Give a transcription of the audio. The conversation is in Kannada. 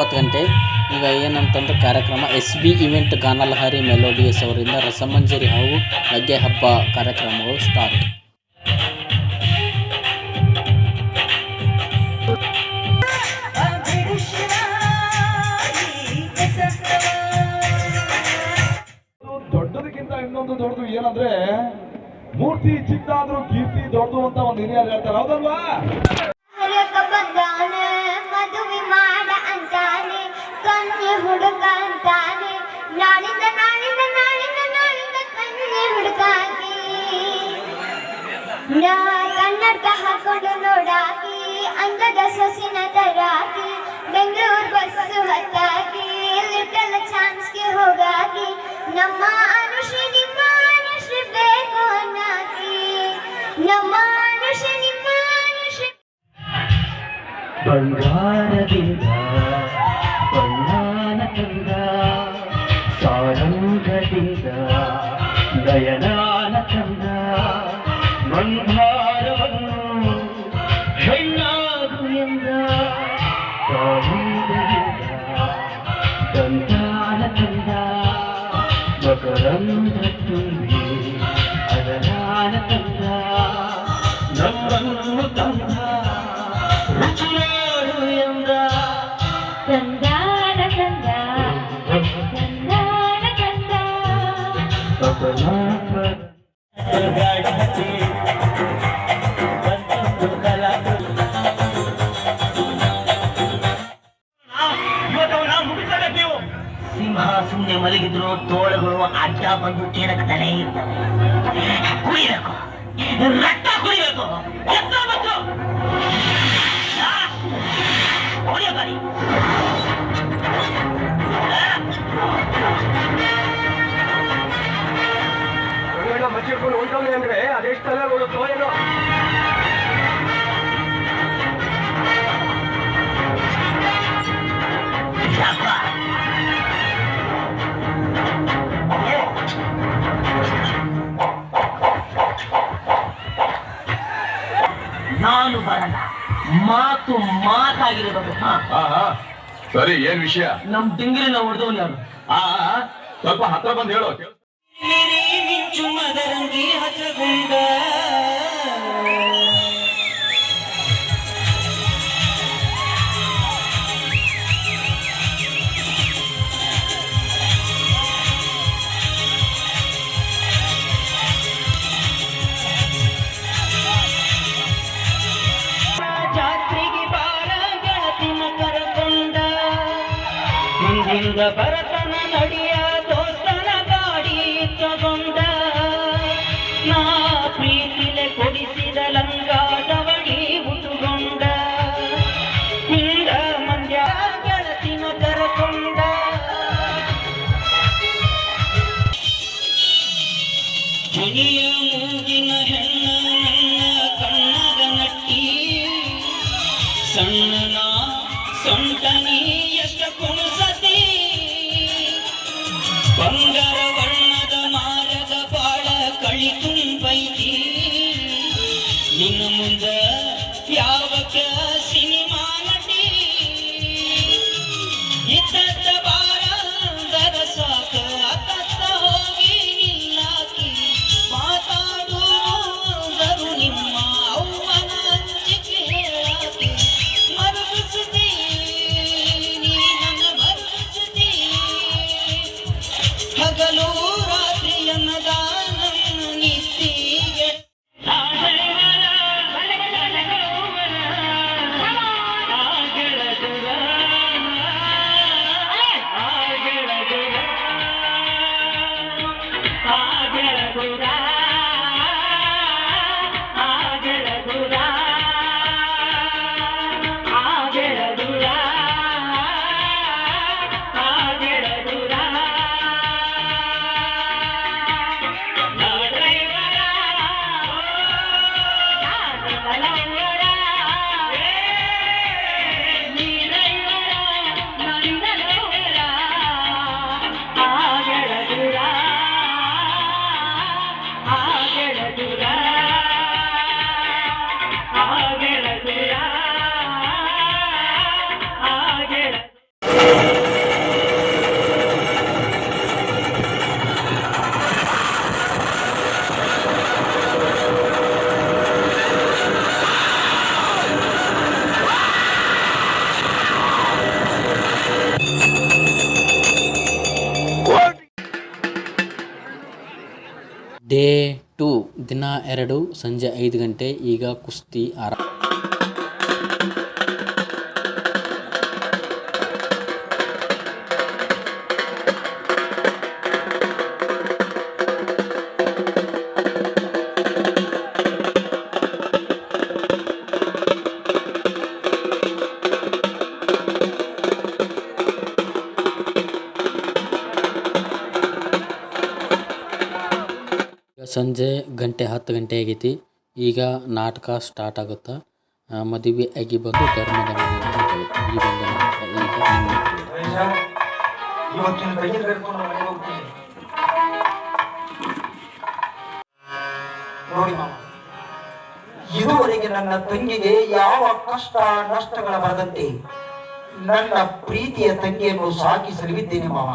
9 ಗಂಟೆ. ಈಗ ಏನಂತಂದ್ರೆ ಕಾರ್ಯಕ್ರಮ SB ಇವೆಂಟ್ ಗಾನಲಹರಿ ಮೆಲೋಡಿಯಸ್ ಅವರಿಂದ ರಸಮಂಜರಿ ಹಾಗೂ ಲಗ್ಗೆ ಹಬ್ಬ ಕಾರ್ಯಕ್ರಮಗಳು ಸ್ಟಾರ್ಟ್. ದೊಡ್ಡದಕ್ಕಿಂತ ಇನ್ನೊಂದು ದೊಡ್ಡದು ಏನಂದ್ರೆ ಮೂರ್ತಿ ಚಿಕ್ಕದಾದ್ರೂ ಕೀರ್ತಿ ದೊಡ್ಡದು ಅಂತ ಒಂದು ಹಿರಿಯರು ಹೇಳ್ತಾರೆ, ಹೌದಲ್ವಾ? ಮದುವೆ ಮಾಡ ಅಂತಾನೆ ಕನ್ಯೆ ಹುಡುಗ ಅಂತಾನೆ ನಾಳಿಂದ ನಾಳಿಂದ ನಾಳಿಂದ ನಾಳಿಂದ ಕನ್ಯೆ ಹುಡುಕಾಗಿ ಕನ್ನಡ ಹಾಕೊಂಡು ನೋಡಾಕಿ ಅಂದದ ಸೊಸಿನ ತರಾಕಿ ಬೆಂಗಳೂರು ಬಸ್ಸು ಹತ್ತಾಗಿ ಲಿಟಲ್ ಚಾನ್ಸ್ಗೆ ಹೋಗಾಕಿ ನಮ್ಮ ಅನುಶ್ರೀ ನಿಮ್ಮ ಅನುಶ್ರೀ ಬೇಕು ಅನ್ನಾಕಿ ನಮ್ಮ ಅನುಶ್ರೀ ನಿಮ್ಮ ಅನುಶ್ರೀ ಬಂಗಾರದಿಂದ ಬಣ್ಣಾನ ತಂದ ಸಾರಂಗದಿಂದ ನಯನಾನ ತಂದ ಮಂದಾರವನ್ನು ಹೆಣ್ಣಾಗು ಎಂದ ಕಾಮುಂದರಿಂದ ಸಂತಾನ ತಂದ ಮಕರಂದ ತುಂಬಿ ಅದರಾನ ತಂದ ನಮ್ಮನ್ನು ತಂದ ರುಚಿಯಾಡು ಎಂದ ಚಂದಾನ ಚಂದ ಚಂದಾನ ಚಂದ ಸಿಂಹ ಸುಮ್ಮನೆ ಮಲಗಿದ್ರು ತೋಳುಗಳು ಅಡ್ಡ ಬಂದು ಕೇಳಕತ್ತಲೇ ಇರ್ತವೆ. ಕುಡಿಬೇಕು, ರಕ್ತ ಕುಡಿಬೇಕು, ಎತ್ತ ಮತ್ತು ಹೊಡೆಯಬಾರಿ. ಮಚ್ಚಿಡ್ಕೊಂಡು ಹೊಂಟೋಗಿ ಅಂದ್ರೆ ಅದೆಷ್ಟೆಲ್ಲ ನೋಡುತ್ತೋ ಏನೋ. ನಾನು ಬರಲ್ಲ, ಮಾತು ಮಾತಾಗಿರಬೇಕು. ಸರಿ, ಏನ್ ವಿಷಯ? ನಮ್ ಡಿಂಗಿರಿನ ಹೊಡೆದವನು ಯಾರು? ಸ್ವಲ್ಪ ಹತ್ರ ಬಂದು ಹೇಳೋ. ಮಿಂಚು ಮದರಂಗಿ ಹಚ್ಚಗುಂಡ ಜಾತ್ರೆಗೆ ಬಾರ ಗೆಳತಿನ ಕರಕೊಂಡ ಹಿಂದಿಂದ ಬರತನ ನಡಿಯ ದೋಸ್ತನ ಗಾಡಿ ತಗೊಂಡ ನಾ ಪ್ರೀತಿಲೆ ಕೊಡಿಸಿದ ಲಂಗಾದವಡಿ ಉಟುಗೊಂಡ ಹಿಂದ ಮಂಡ್ಯ ಗೆಳತಿನ ಕರಕೊಂಡ ಕಿಣಿಯ ಮೂಗಿನ ಹೆಣ್ಣ ನನ್ನ ಕಣ್ಣಗ ನಟ್ಟಿ ಸಣ್ಣ ಸೊಂಟನಿ ಎಷ್ಟ ಕುಣಸತಿ ಬಂಗಾರ ವರ್ಣದ ಮಾರಗ ಬಾಳ ಕಳಿ ತುಂಬೈತಿ ನಿನ್ನ ಮುಂದ ಯಾವಕ ಸಿನಿಮಾ ನಟಿ ಇದ್ದ ಬಾರ ಅಂದರ ಸಾಕ ಅತ್ತ ಹೋಗಿ ನಿಲ್ಲಾಕಿ ಮಾತಾಡುವುದು ನಿಮ್ಮ ಅವ್ವನ ಅಂಜಿಕೆ ಹೇಳಾಕಿ ಮರುಗಿಸಿದೆ ನೀ ನನ್ನ ಮರುಗಿಸಿದೆ ಹಗಲು ರಾತ್ರಿ ಅನ್ನದ ನನ್ನ ನಿತ್ಯಗೆ ಡೇ 2 ದಿನ 2 ಸಂಜೆ 5 ಗಂಟೆ. ಈಗ ಕುಸ್ತಿ ಆರಂಭ. ಸಂಜೆ 10 ಗಂಟೆ ಆಗೈತಿ. ಈಗ ನಾಟಕ ಸ್ಟಾರ್ಟ್ ಆಗುತ್ತಾ. ಮದುವೆ ಆಗಿ ಬಂದು ಧರ್ಮದ ಮನೆಗೆ ಹೋದಳು. ಈ ಒಂದು ನಾಟಕ ಈಗ ನಿಮ್ಮ ಇವತ್ತಿನ ಕೈಯಲ್ಲಿ ಕಟ್ಕೊಂಡು ಮನೆಗೆ ಹೋಗ್ತೀನಿ. ನೋಡಿ ಮಾವ, ಇದುವರೆಗೆ ನನ್ನ ತಂಗಿಗೆ ಯಾವ ಕಷ್ಟ ನಷ್ಟಗಳ ಬರದಂತೆ ನನ್ನ ಪ್ರೀತಿಯ ತಂಗಿಯನ್ನು ಸಾಕಿ ಸಲುಹಿದ್ದೇನೆ ಮಾವ.